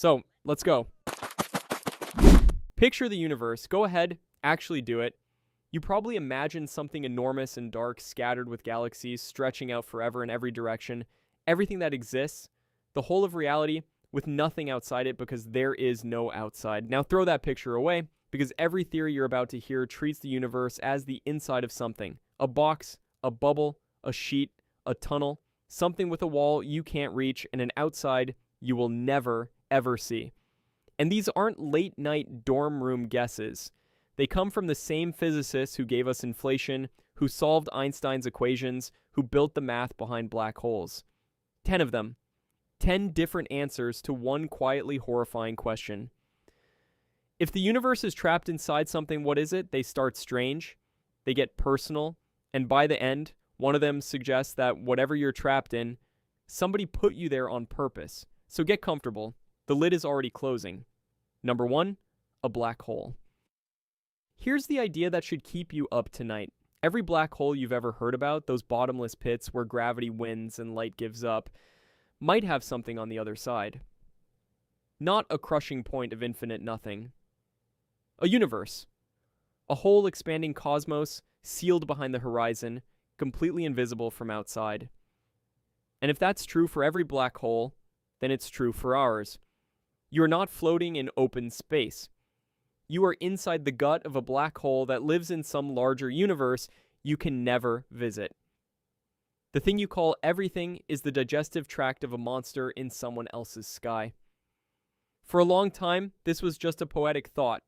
So, let's go. Picture the universe. Go ahead, actually do it. You probably imagine something enormous and dark scattered with galaxies stretching out forever in every direction. Everything that exists, the whole of reality, with nothing outside it because there is no outside. Now throw that picture away because every theory you're about to hear treats the universe as the inside of something. A box, a bubble, a sheet, a tunnel, something with a wall you can't reach, and an outside you will never, ever see. And these aren't late-night dorm room guesses. They come from the same physicists who gave us inflation, who solved Einstein's equations, who built the math behind black holes. 10 of them. 10 different answers to one quietly horrifying question. If the universe is trapped inside something, what is it? They start strange, they get personal, and by the end, one of them suggests that whatever you're trapped in, somebody put you there on purpose. So get comfortable. The lid is already closing. Number 1, a black hole. Here's the idea that should keep you up tonight. Every black hole you've ever heard about, those bottomless pits where gravity wins and light gives up, might have something on the other side. Not a crushing point of infinite nothing. A universe. A whole expanding cosmos, sealed behind the horizon, completely invisible from outside. And if that's true for every black hole, then it's true for ours. You are not floating in open space. You are inside the gut of a black hole that lives in some larger universe you can never visit. The thing you call everything is the digestive tract of a monster in someone else's sky. For a long time, this was just a poetic thought.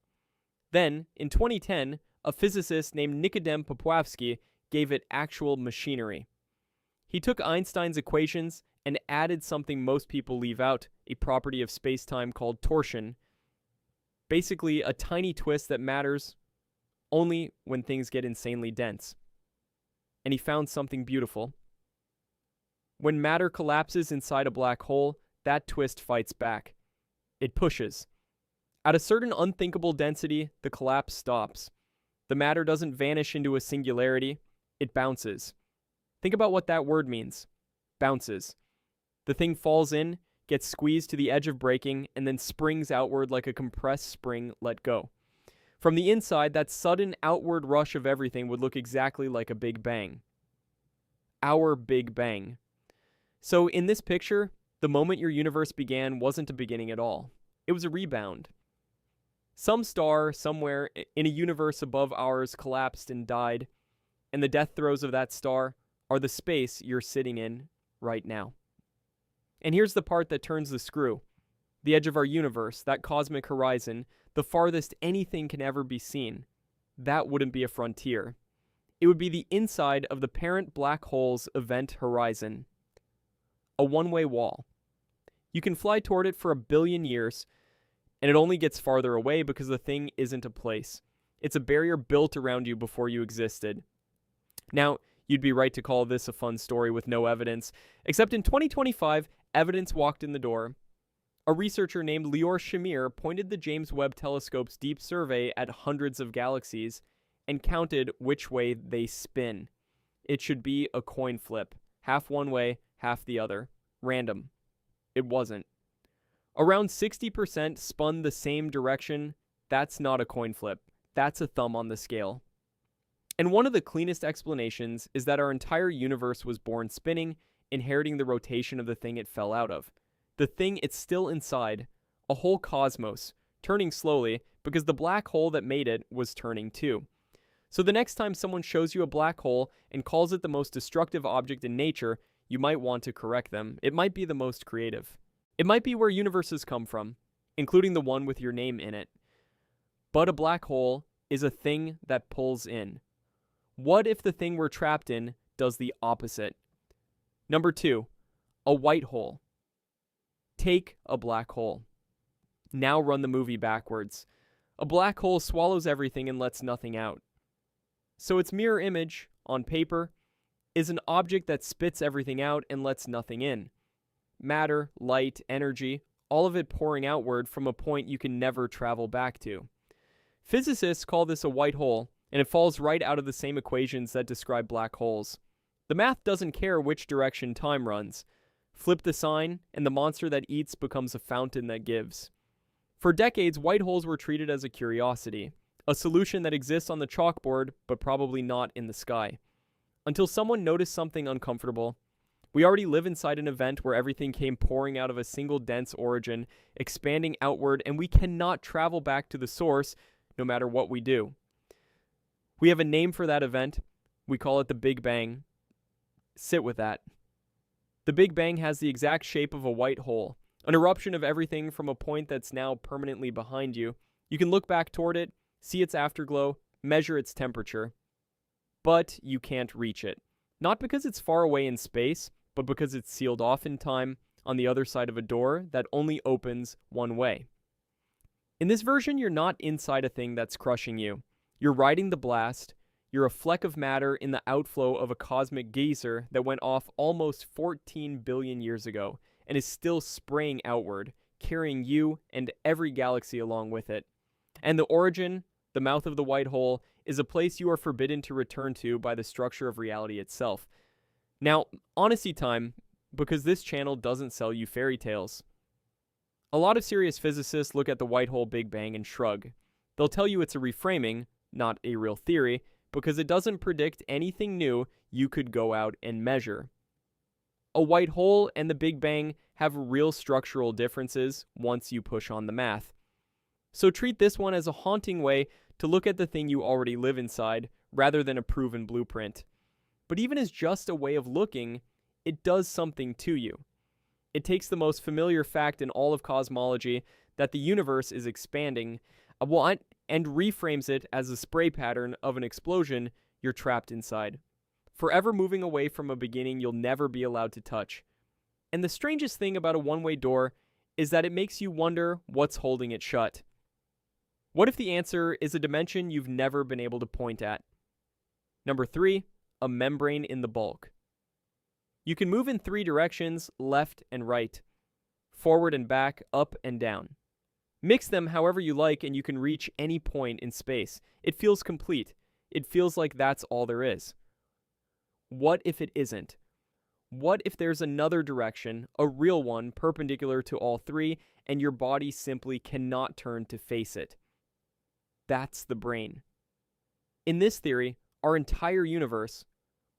Then, in 2010, a physicist named Nikodem Popławski gave it actual machinery. He took Einstein's equations and added something most people leave out, a property of space-time called torsion. Basically, a tiny twist that matters only when things get insanely dense. And he found something beautiful. When matter collapses inside a black hole, that twist fights back. It pushes. At a certain unthinkable density, the collapse stops. The matter doesn't vanish into a singularity, it bounces. Think about what that word means. Bounces. The thing falls in, gets squeezed to the edge of breaking, and then springs outward like a compressed spring let go. From the inside, that sudden outward rush of everything would look exactly like a Big Bang. Our Big Bang. So in this picture, the moment your universe began wasn't a beginning at all. It was a rebound. Some star somewhere in a universe above ours collapsed and died, and the death throes of that star are the space you're sitting in right now. And here's the part that turns the screw. The edge of our universe, that cosmic horizon, the farthest anything can ever be seen. That wouldn't be a frontier. It would be the inside of the parent black hole's event horizon. A one-way wall. You can fly toward it for 1 billion years, and it only gets farther away because the thing isn't a place. It's a barrier built around you before you existed. Now, you'd be right to call this a fun story with no evidence, except in 2025, evidence walked in the door. A researcher named Lior Shamir pointed the James Webb Telescope's deep survey at hundreds of galaxies and counted which way they spin. It should be a coin flip, half one way, half the other. Random. It wasn't. Around 60% spun the same direction. That's not a coin flip. That's a thumb on the scale. And one of the cleanest explanations is that our entire universe was born spinning, inheriting the rotation of the thing it fell out of. The thing it's still inside, a whole cosmos, turning slowly because the black hole that made it was turning too. So the next time someone shows you a black hole and calls it the most destructive object in nature, you might want to correct them. It might be the most creative. It might be where universes come from, including the one with your name in it. But a black hole is a thing that pulls in. What if the thing we're trapped in does the opposite? Number 2, a white hole. Take a black hole. Now run the movie backwards. A black hole swallows everything and lets nothing out. So its mirror image, on paper, is an object that spits everything out and lets nothing in. Matter, light, energy, all of it pouring outward from a point you can never travel back to. Physicists call this a white hole, and it falls right out of the same equations that describe black holes. The math doesn't care which direction time runs. Flip the sign, and the monster that eats becomes a fountain that gives. For decades, white holes were treated as a curiosity, a solution that exists on the chalkboard, but probably not in the sky. Until someone noticed something uncomfortable. We already live inside an event where everything came pouring out of a single dense origin, expanding outward, and we cannot travel back to the source no matter what we do. We have a name for that event. We call it the Big Bang. Sit with that. The Big Bang has the exact shape of a white hole, an eruption of everything from a point that's now permanently behind you. You can look back toward it, see its afterglow, measure its temperature, but you can't reach it. Not because it's far away in space, but because it's sealed off in time on the other side of a door that only opens one way. In this version, you're not inside a thing that's crushing you. You're riding the blast. You're a fleck of matter in the outflow of a cosmic geyser that went off almost 14 billion years ago and is still spraying outward, carrying you and every galaxy along with it. And the origin, the mouth of the white hole, is a place you are forbidden to return to by the structure of reality itself. Now, honesty time, because this channel doesn't sell you fairy tales. A lot of serious physicists look at the white hole Big Bang and shrug. They'll tell you it's a reframing, not a real theory, because it doesn't predict anything new you could go out and measure. A white hole and the Big Bang have real structural differences once you push on the math. So treat this one as a haunting way to look at the thing you already live inside, rather than a proven blueprint. But even as just a way of looking, it does something to you. It takes the most familiar fact in all of cosmology, that the universe is expanding, and reframes it as a spray pattern of an explosion you're trapped inside, forever moving away from a beginning you'll never be allowed to touch. And the strangest thing about a one-way door is that it makes you wonder what's holding it shut. What if the answer is a dimension you've never been able to point at? Number 3, a membrane in the bulk. You can move in 3 directions, left and right, forward and back, up and down. Mix them however you like and you can reach any point in space. It feels complete. It feels like that's all there is. What if it isn't? What if there's another direction, a real one, perpendicular to all 3, and your body simply cannot turn to face it? That's the brain. In this theory, our entire universe,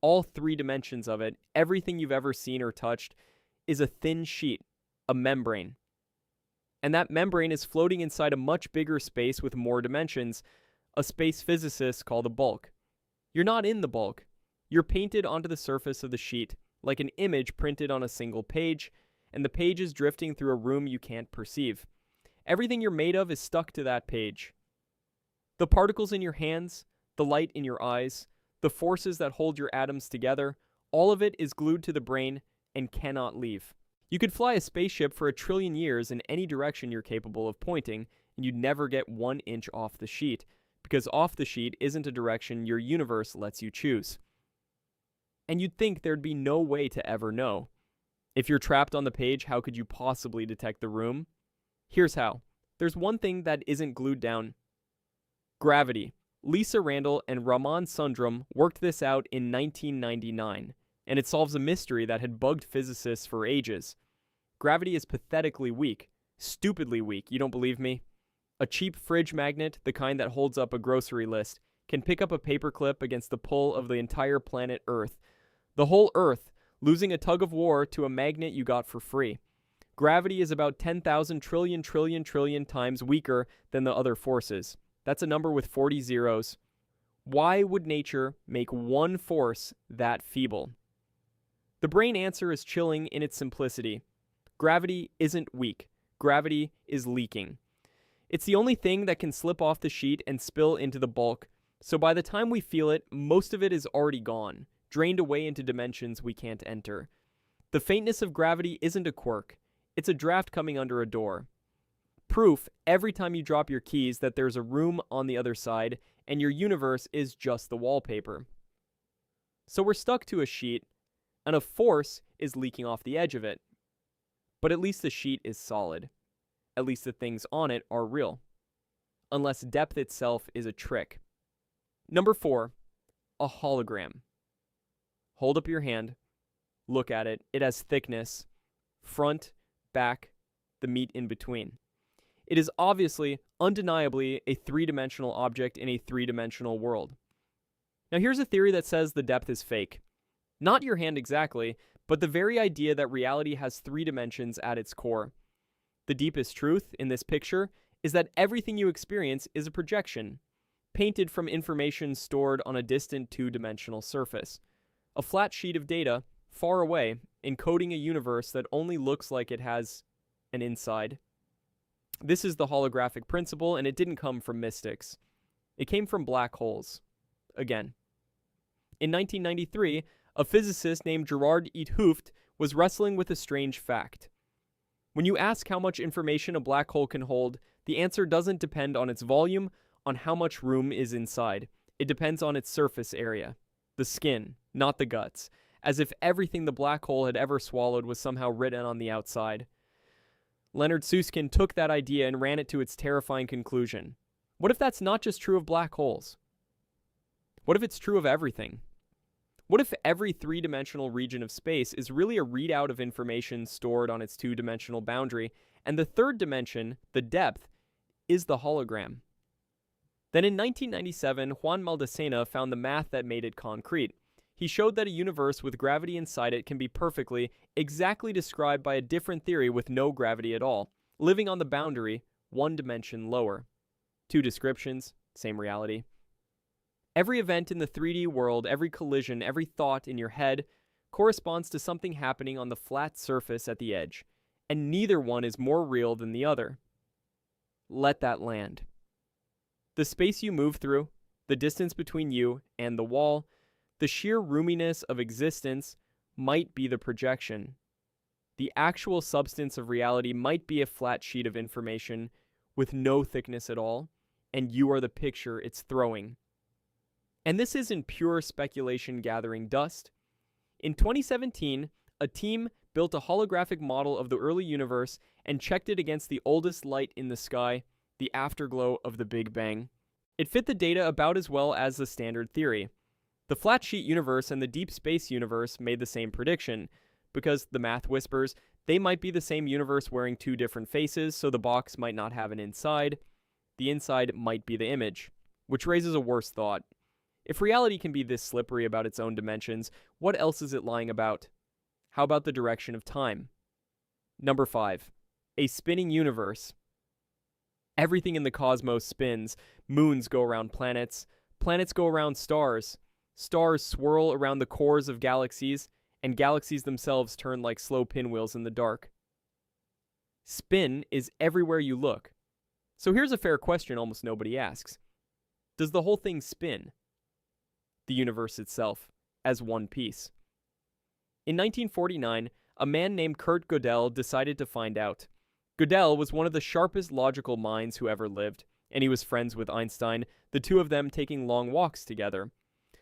all 3 dimensions of it, everything you've ever seen or touched, is a thin sheet, a membrane. And that membrane is floating inside a much bigger space with more dimensions, a space physicists call the bulk. You're not in the bulk. You're painted onto the surface of the sheet, like an image printed on a single page, and the page is drifting through a room you can't perceive. Everything you're made of is stuck to that page. The particles in your hands, the light in your eyes, the forces that hold your atoms together, all of it is glued to the brain and cannot leave. You could fly a spaceship for 1 trillion years in any direction you're capable of pointing, and you'd never get 1 inch off the sheet, because off the sheet isn't a direction your universe lets you choose. And you'd think there'd be no way to ever know. If you're trapped on the page, how could you possibly detect the room? Here's how. There's one thing that isn't glued down. Gravity. Lisa Randall and Raman Sundram worked this out in 1999, and it solves a mystery that had bugged physicists for ages. Gravity is pathetically weak. Stupidly weak, you don't believe me? A cheap fridge magnet, the kind that holds up a grocery list, can pick up a paperclip against the pull of the entire planet Earth. The whole Earth, losing a tug of war to a magnet you got for free. Gravity is about 10,000 trillion times weaker than the other forces. That's a number with 40 zeros. Why would nature make one force that feeble? The brain answer is chilling in its simplicity. Gravity isn't weak. Gravity is leaking. It's the only thing that can slip off the sheet and spill into the bulk, so by the time we feel it, most of it is already gone, drained away into dimensions we can't enter. The faintness of gravity isn't a quirk. It's a draft coming under a door. Proof every time you drop your keys that there's a room on the other side and your universe is just the wallpaper. So we're stuck to a sheet, and a force is leaking off the edge of it. But at least the sheet is solid. At least the things on it are real. Unless depth itself is a trick. Number 4, a hologram. Hold up your hand. Look at it. It has thickness. front, back, the meat in between. It is obviously, undeniably, a three-dimensional object in a three-dimensional world. Now here's a theory that says the depth is fake. Not your hand exactly, but the very idea that reality has three dimensions at its core. The deepest truth in this picture is that everything you experience is a projection, painted from information stored on a distant two-dimensional surface. A flat sheet of data, far away, encoding a universe that only looks like it has an inside. This is the holographic principle, and it didn't come from mystics. It came from black holes. Again. In 1993, a physicist named Gerard 't Hooft was wrestling with a strange fact. When you ask how much information a black hole can hold, the answer doesn't depend on its volume, on how much room is inside. It depends on its surface area. The skin, not the guts. As if everything the black hole had ever swallowed was somehow written on the outside. Leonard Susskind took that idea and ran it to its terrifying conclusion. What if that's not just true of black holes? What if it's true of everything? What if every three-dimensional region of space is really a readout of information stored on its two-dimensional boundary, and the third dimension, the depth, is the hologram? Then in 1997, Juan Maldacena found the math that made it concrete. He showed that a universe with gravity inside it can be perfectly, exactly described by a different theory with no gravity at all, living on the boundary, one dimension lower. Two descriptions, same reality. Every event in the 3D world, every collision, every thought in your head corresponds to something happening on the flat surface at the edge, and neither one is more real than the other. Let that land. The space you move through, the distance between you and the wall, the sheer roominess of existence might be the projection. The actual substance of reality might be a flat sheet of information with no thickness at all, and you are the picture it's throwing. And this isn't pure speculation gathering dust. In 2017, a team built a holographic model of the early universe and checked it against the oldest light in the sky, the afterglow of the Big Bang. It fit the data about as well as the standard theory. The flat sheet universe and the deep space universe made the same prediction, because the math whispers they might be the same universe wearing two different faces, so the box might not have an inside. The inside might be the image, which raises a worse thought. If reality can be this slippery about its own dimensions, what else is it lying about? How about the direction of time? Number 5. A spinning universe. Everything in the cosmos spins. Moons go around planets. Planets go around stars. Stars swirl around the cores of galaxies, and galaxies themselves turn like slow pinwheels in the dark. Spin is everywhere you look. So here's a fair question almost nobody asks. Does the whole thing spin? The universe itself, as one piece. In 1949, a man named Kurt Gödel decided to find out. Gödel was one of the sharpest logical minds who ever lived, and he was friends with Einstein, the two of them taking long walks together.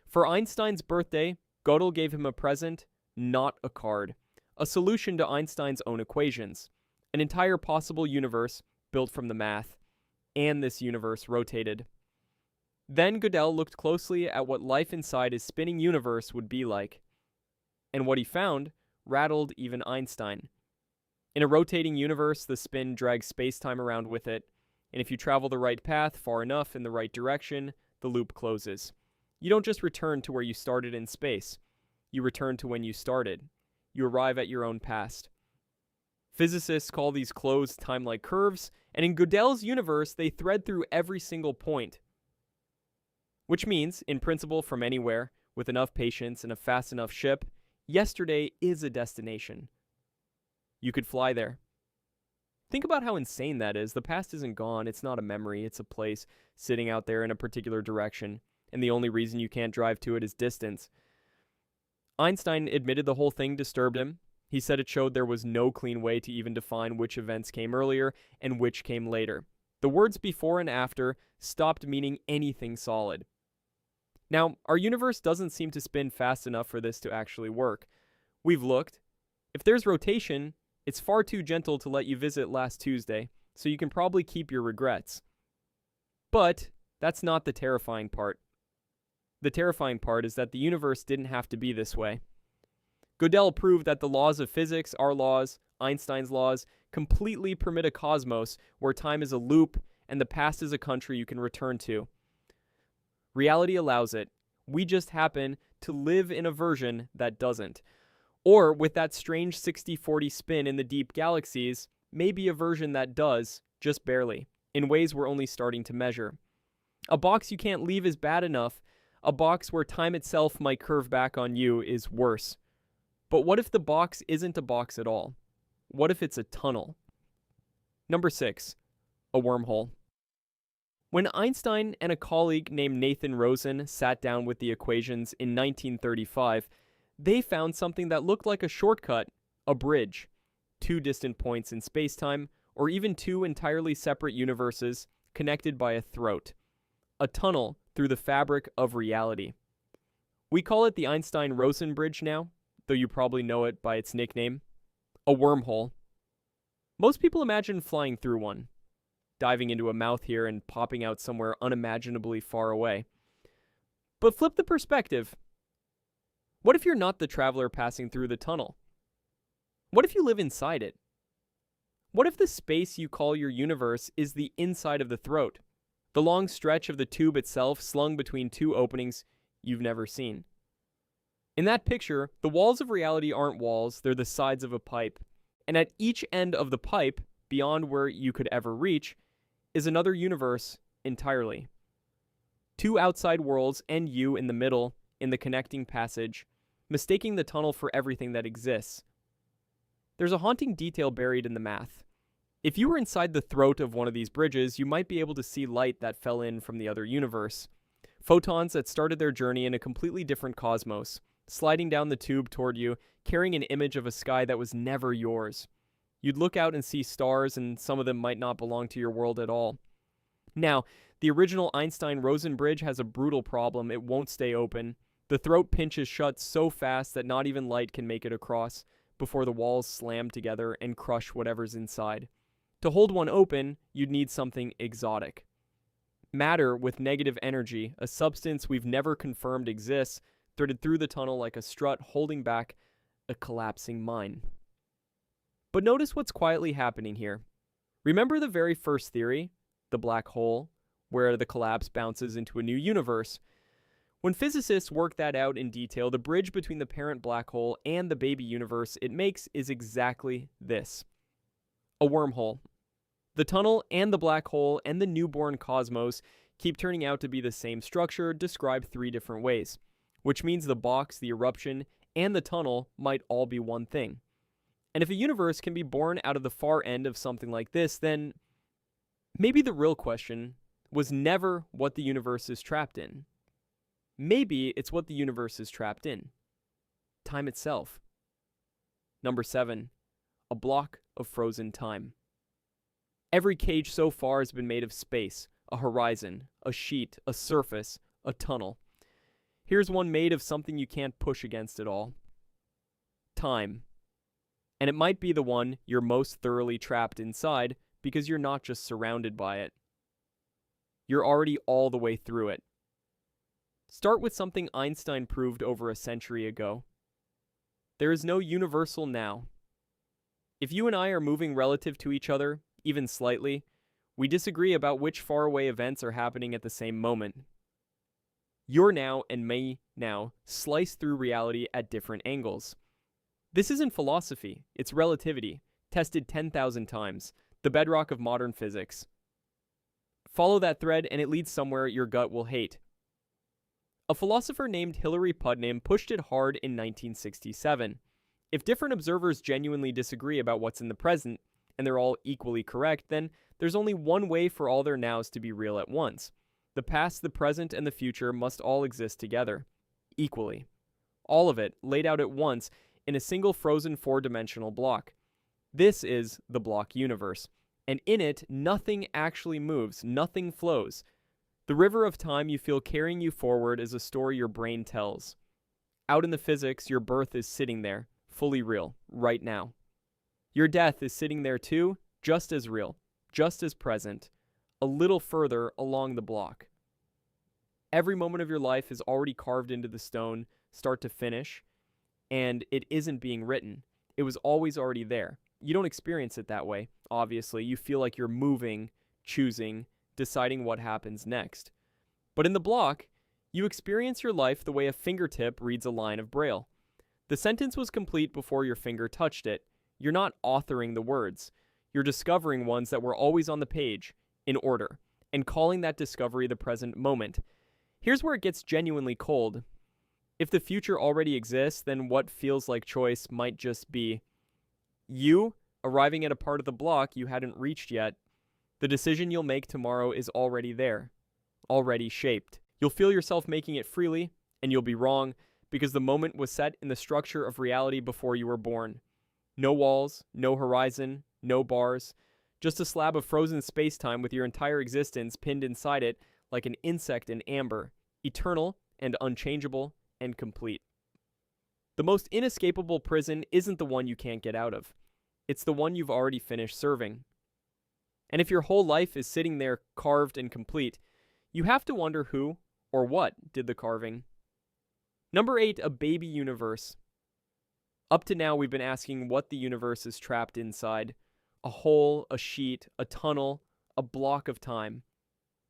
For Einstein's birthday, Gödel gave him a present, not a card, a solution to Einstein's own equations, an entire possible universe built from the math, and this universe rotated. Then Gödel looked closely at what life inside his spinning universe would be like. And what he found rattled even Einstein. In a rotating universe, the spin drags space-time around with it, and if you travel the right path far enough in the right direction, the loop closes. You don't just return to where you started in space. You return to when you started. You arrive at your own past. Physicists call these closed time-like curves, and in Gödel's universe, they thread through every single point. Which means, in principle, from anywhere, with enough patience and a fast enough ship, yesterday is a destination. You could fly there. Think about how insane that is. The past isn't gone. It's not a memory. It's a place sitting out there in a particular direction, and the only reason you can't drive to it is distance. Einstein admitted the whole thing disturbed him. He said it showed there was no clean way to even define which events came earlier and which came later. The words before and after stopped meaning anything solid. Now, our universe doesn't seem to spin fast enough for this to actually work. We've looked. If there's rotation, it's far too gentle to let you visit last Tuesday, so you can probably keep your regrets. But that's not the terrifying part. The terrifying part is that the universe didn't have to be this way. Gödel proved that the laws of physics, our laws, Einstein's laws, completely permit a cosmos where time is a loop and the past is a country you can return to. Reality allows it. We just happen to live in a version that doesn't. Or, with that strange 60-40 spin in the deep galaxies, maybe a version that does, just barely, in ways we're only starting to measure. A box you can't leave is bad enough. A box where time itself might curve back on you is worse. But what if the box isn't a box at all? What if it's a tunnel? Number 6. A wormhole. When Einstein and a colleague named Nathan Rosen sat down with the equations in 1935, they found something that looked like a shortcut, a bridge. Two distant points in spacetime, or even two entirely separate universes connected by a throat. A tunnel through the fabric of reality. We call it the Einstein-Rosen bridge now, though you probably know it by its nickname, a wormhole. Most people imagine flying through one, diving into a mouth here and popping out somewhere unimaginably far away. But flip the perspective. What if you're not the traveler passing through the tunnel? What if you live inside it? What if the space you call your universe is the inside of the throat? The long stretch of the tube itself slung between two openings you've never seen. In that picture, the walls of reality aren't walls, they're the sides of a pipe. And at each end of the pipe, beyond where you could ever reach, is another universe entirely. Two outside worlds and you in the middle, in the connecting passage, mistaking the tunnel for everything that exists. There's a haunting detail buried in the math. If you were inside the throat of one of these bridges, you might be able to see light that fell in from the other universe. Photons that started their journey in a completely different cosmos, sliding down the tube toward you, carrying an image of a sky that was never yours. You'd look out and see stars, and some of them might not belong to your world at all. Now, the original Einstein-Rosen bridge has a brutal problem. It won't stay open. The throat pinches shut so fast that not even light can make it across before the walls slam together and crush whatever's inside. To hold one open, you'd need something exotic. Matter with negative energy, a substance we've never confirmed exists, threaded through the tunnel like a strut holding back a collapsing mine. But notice what's quietly happening here. Remember the very first theory, the black hole, where the collapse bounces into a new universe? When physicists work that out in detail, the bridge between the parent black hole and the baby universe it makes is exactly this. A wormhole. The tunnel and the black hole and the newborn cosmos keep turning out to be the same structure described three different ways, which means the box, the eruption, and the tunnel might all be one thing. And if a universe can be born out of the far end of something like this, then maybe the real question was never what the universe is trapped in. Maybe it's what the universe is trapped in. Time itself. Number 7. A block of frozen time. Every cage so far has been made of space, a horizon, a sheet, a surface, a tunnel. Here's one made of something you can't push against at all. Time. And it might be the one you're most thoroughly trapped inside because you're not just surrounded by it. You're already all the way through it. Start with something Einstein proved over a century ago. There is no universal now. If you and I are moving relative to each other, even slightly, we disagree about which faraway events are happening at the same moment. Your now and me now slice through reality at different angles. This isn't philosophy, it's relativity, tested 10,000 times, the bedrock of modern physics. Follow that thread and it leads somewhere your gut will hate. A philosopher named Hilary Putnam pushed it hard in 1967. If different observers genuinely disagree about what's in the present, and they're all equally correct, then there's only one way for all their nows to be real at once. The past, the present, and the future must all exist together, equally. All of it laid out at once in a single frozen four-dimensional block. This is the block universe, and in it, nothing actually moves, nothing flows. The river of time you feel carrying you forward is a story your brain tells. Out in the physics, your birth is sitting there, fully real, right now. Your death is sitting there too, just as real, just as present, a little further along the block. Every moment of your life is already carved into the stone, start to finish, and it isn't being written. It was always already there. you don't experience it that way, obviously. You feel like you're moving, choosing, deciding what happens next. But in the block, you experience your life the way a fingertip reads a line of Braille. The sentence was complete before your finger touched it. You're not authoring the words. You're discovering ones that were always on the page, in order, and calling that discovery the present moment. Here's where it gets genuinely cold. If the future already exists, then what feels like choice might just be you arriving at a part of the block you hadn't reached yet. The decision you'll make tomorrow is already there, already shaped. You'll feel yourself making it freely, and you'll be wrong, because the moment was set in the structure of reality before you were born. No walls, no horizon, no bars, just a slab of frozen space-time with your entire existence pinned inside it like an insect in amber, eternal and unchangeable and complete. The most inescapable prison isn't the one you can't get out of. It's the one you've already finished serving. And if your whole life is sitting there carved and complete, you have to wonder who or what did the carving. Number 8, a baby universe. Up to now, we've been asking what the universe is trapped inside. A hole, a sheet, a tunnel, a block of time.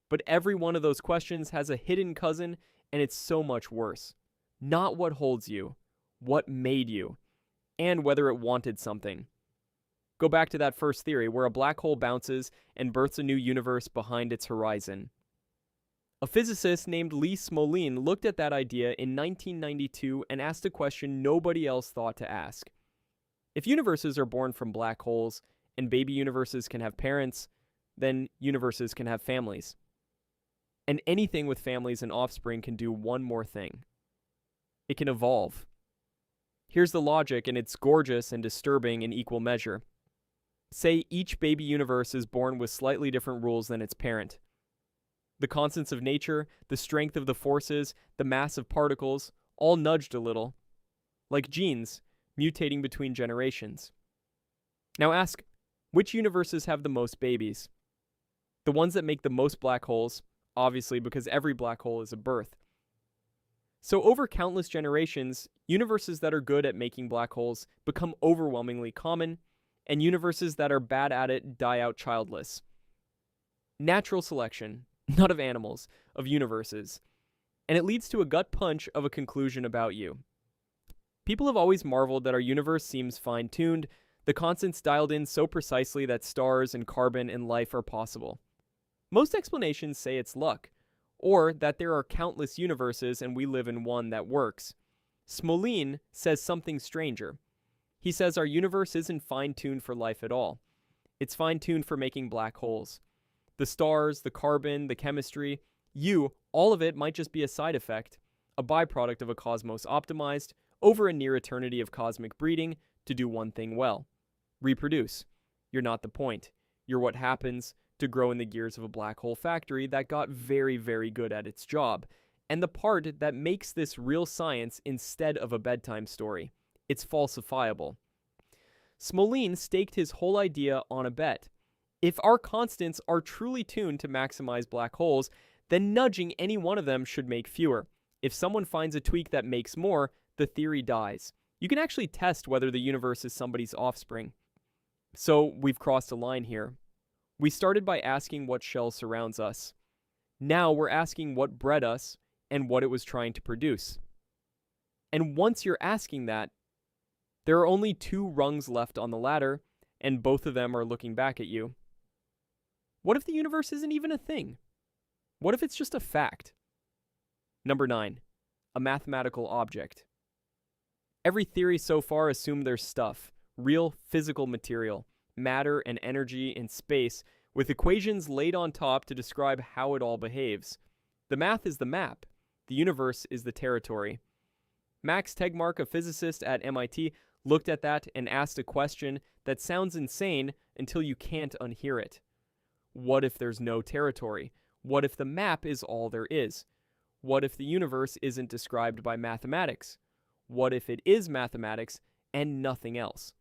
But every one of those questions has a hidden cousin, and it's so much worse. Not what holds you, what made you, and whether it wanted something. Go back to that first theory, where a black hole bounces and births a new universe behind its horizon. A physicist named Lee Smolin looked at that idea in 1992 and asked a question nobody else thought to ask. If universes are born from black holes, and baby universes can have parents, then universes can have families. And anything with families and offspring can do one more thing. It can evolve. Here's the logic, and it's gorgeous and disturbing in equal measure. Say each baby universe is born with slightly different rules than its parent. The constants of nature, the strength of the forces, the mass of particles, all nudged a little. Like genes, mutating between generations. Now ask, which universes have the most babies? The ones that make the most black holes, obviously because every black hole is a birth. So over countless generations, universes that are good at making black holes become overwhelmingly common, and universes that are bad at it die out childless. Natural selection, not of animals, of universes. And it leads to a gut punch of a conclusion about you. People have always marveled that our universe seems fine-tuned, the constants dialed in so precisely that stars and carbon and life are possible. Most explanations say it's luck, or that there are countless universes and we live in one that works. Smolin says something stranger. He says our universe isn't fine-tuned for life at all. It's fine-tuned for making black holes. The stars, the carbon, the chemistry, all of it might just be a side effect, a byproduct of a cosmos optimized over a near eternity of cosmic breeding to do one thing well. Reproduce. You're not the point. You're what happens to grow in the gears of a black hole factory that got very, very good at its job, and the part that makes this real science instead of a bedtime story. It's falsifiable. Smolin staked his whole idea on a bet. If our constants are truly tuned to maximize black holes, then nudging any one of them should make fewer. If someone finds a tweak that makes more, the theory dies. You can actually test whether the universe is somebody's offspring. So we've crossed a line here. We started by asking what shell surrounds us. Now we're asking what bred us and what it was trying to produce. And once you're asking that, there are only 2 rungs left on the ladder, and both of them are looking back at you. What if the universe isn't even a thing? What if it's just a fact? Number 9, a mathematical object. Every theory so far assumed there's stuff, real physical material, matter and energy in space, with equations laid on top to describe how it all behaves. The math is the map. The universe is the territory. Max Tegmark, a physicist at MIT, looked at that and asked a question that sounds insane until you can't unhear it. What if there's no territory? What if the map is all there is? What if the universe isn't described by mathematics? What if it is mathematics and nothing else?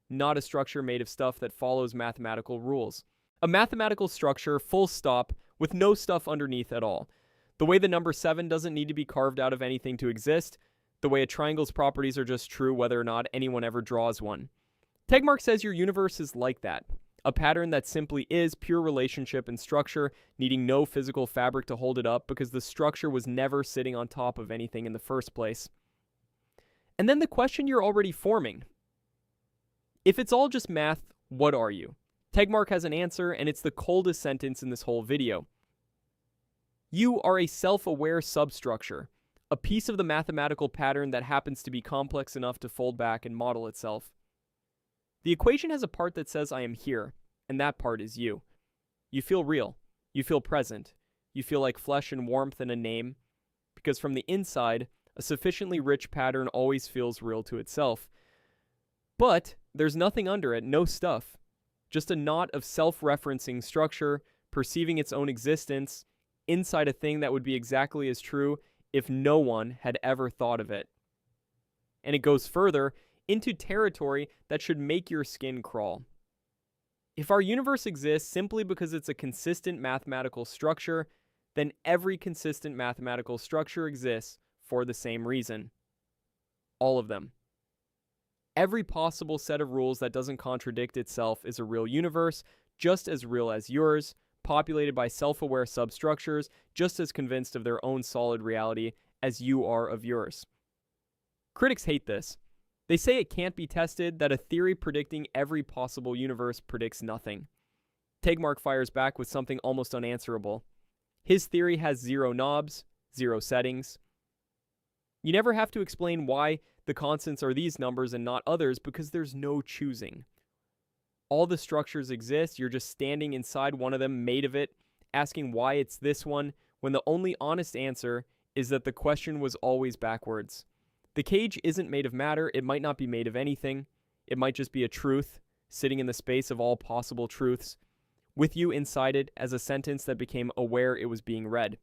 Not a structure made of stuff that follows mathematical rules. A mathematical structure, full stop, with no stuff underneath at all. The way the number 7 doesn't need to be carved out of anything to exist. The way a triangle's properties are just true whether or not anyone ever draws one. Tegmark says your universe is like that. A pattern that simply is pure relationship and structure, needing no physical fabric to hold it up because the structure was never sitting on top of anything in the first place. And then the question you're already forming. If it's all just math, what are you? Tegmark has an answer, and it's the coldest sentence in this whole video. You are a self-aware substructure, a piece of the mathematical pattern that happens to be complex enough to fold back and model itself. The equation has a part that says I am here, and that part is you. You feel real. You feel present. You feel like flesh and warmth and a name, because from the inside, a sufficiently rich pattern always feels real to itself. But there's nothing under it, no stuff. Just a knot of self-referencing structure, perceiving its own existence, inside a thing that would be exactly as true if no one had ever thought of it. And it goes further, into territory that should make your skin crawl. If our universe exists simply because it's a consistent mathematical structure, then every consistent mathematical structure exists for the same reason. All of them. Every possible set of rules that doesn't contradict itself is a real universe, just as real as yours, populated by self-aware substructures, just as convinced of their own solid reality as you are of yours. Critics hate this. They say it can't be tested, that a theory predicting every possible universe predicts nothing. Tegmark fires back with something almost unanswerable. His theory has 0 knobs, 0 settings. You never have to explain why the constants are these numbers and not others because there's no choosing. All the structures exist, you're just standing inside one of them, made of it, asking why it's this one, when the only honest answer is that the question was always backwards. The cage isn't made of matter, it might not be made of anything. It might just be a truth, sitting in the space of all possible truths, with you inside it as a sentence that became aware it was being read.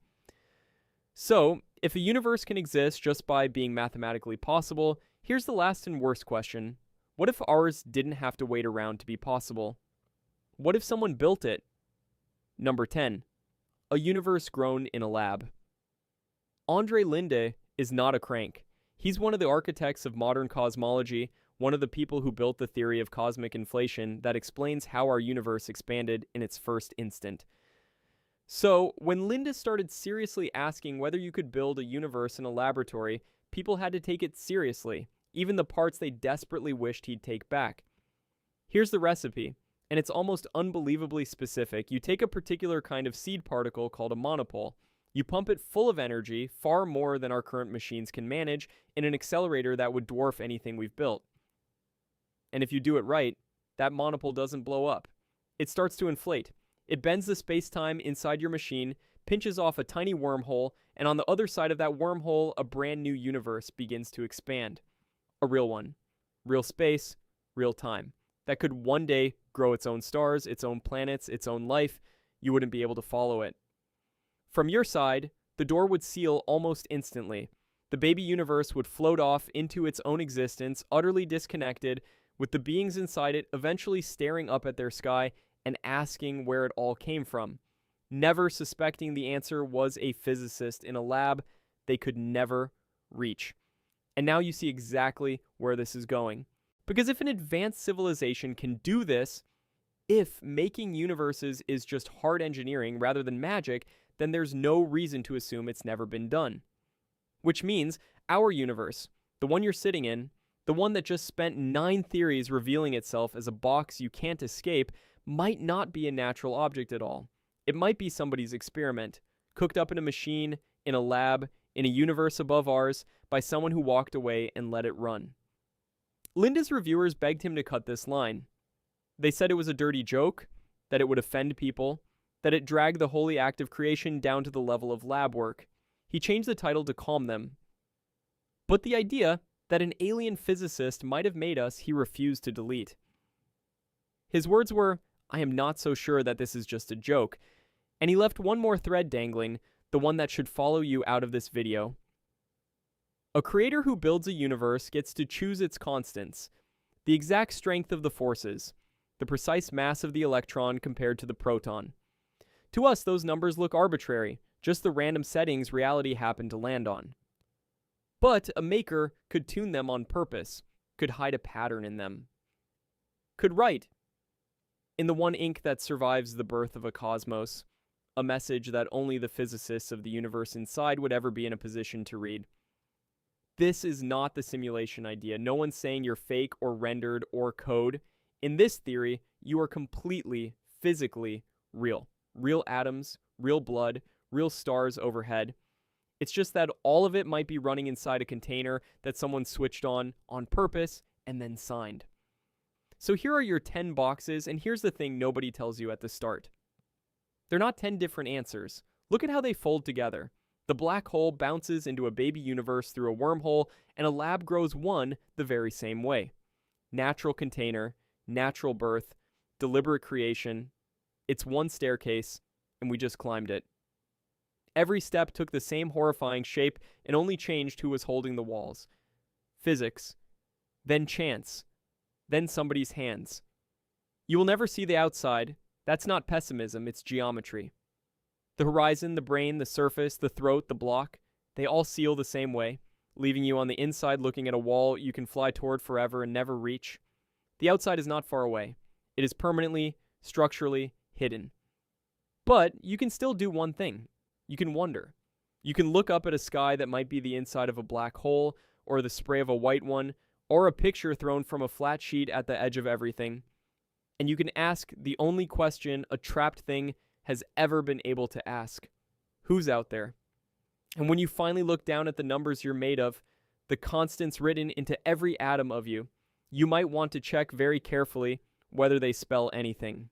So, if a universe can exist just by being mathematically possible, here's the last and worst question. What if ours didn't have to wait around to be possible? What if someone built it? Number 10. A universe grown in a lab. Andre Linde is not a crank. He's one of the architects of modern cosmology, one of the people who built the theory of cosmic inflation that explains how our universe expanded in its first instant. So, when Linde started seriously asking whether you could build a universe in a laboratory, people had to take it seriously, even the parts they desperately wished he'd take back. Here's the recipe, and it's almost unbelievably specific. You take a particular kind of seed particle called a monopole. You pump it full of energy, far more than our current machines can manage, in an accelerator that would dwarf anything we've built. And if you do it right, that monopole doesn't blow up. It starts to inflate. It bends the space-time inside your machine, pinches off a tiny wormhole, and on the other side of that wormhole, a brand new universe begins to expand. A real one. Real space, real time. That could one day grow its own stars, its own planets, its own life. You wouldn't be able to follow it. From your side, the door would seal almost instantly. The baby universe would float off into its own existence, utterly disconnected, with the beings inside it eventually staring up at their sky and asking where it all came from, never suspecting the answer was a physicist in a lab they could never reach. And now you see exactly where this is going. Because if an advanced civilization can do this, if making universes is just hard engineering rather than magic, then there's no reason to assume it's never been done. Which means our universe, the one you're sitting in, the one that just spent 9 theories revealing itself as a box you can't escape, might not be a natural object at all. It might be somebody's experiment, cooked up in a machine, in a lab, in a universe above ours, by someone who walked away and let it run. Linde's reviewers begged him to cut this line. They said it was a dirty joke, that it would offend people, that it dragged the holy act of creation down to the level of lab work. He changed the title to calm them. But the idea that an alien physicist might have made us, he refused to delete. His words were, "I am not so sure that this is just a joke," and he left one more thread dangling, the one that should follow you out of this video. A creator who builds a universe gets to choose its constants, the exact strength of the forces, the precise mass of the electron compared to the proton. To us, those numbers look arbitrary, just the random settings reality happened to land on. But a maker could tune them on purpose, could hide a pattern in them. could write, in the one ink that survives the birth of a cosmos, a message that only the physicists of the universe inside would ever be in a position to read. This is not the simulation idea. No one's saying you're fake or rendered or code. In this theory, you are completely, physically real. Real atoms, real blood, real stars overhead. It's just that all of it might be running inside a container that someone switched on purpose and then signed. So here are your 10 boxes, and here's the thing nobody tells you at the start. They're not 10 different answers. Look at how they fold together. The black hole bounces into a baby universe through a wormhole, and a lab grows one the very same way. Natural container, natural birth, deliberate creation. It's one staircase, and we just climbed it. Every step took the same horrifying shape and only changed who was holding the walls. Physics, then chance, then somebody's hands. You will never see the outside. That's not pessimism, it's geometry. The horizon, the brain, the surface, the throat, the block, they all seal the same way, leaving you on the inside looking at a wall you can fly toward forever and never reach. The outside is not far away. It is permanently, structurally hidden. But you can still do one thing. You can wonder. You can look up at a sky that might be the inside of a black hole, or the spray of a white one, or a picture thrown from a flat sheet at the edge of everything. And you can ask the only question a trapped thing has ever been able to ask. Who's out there? And when you finally look down at the numbers you're made of, the constants written into every atom of you, you might want to check very carefully whether they spell anything.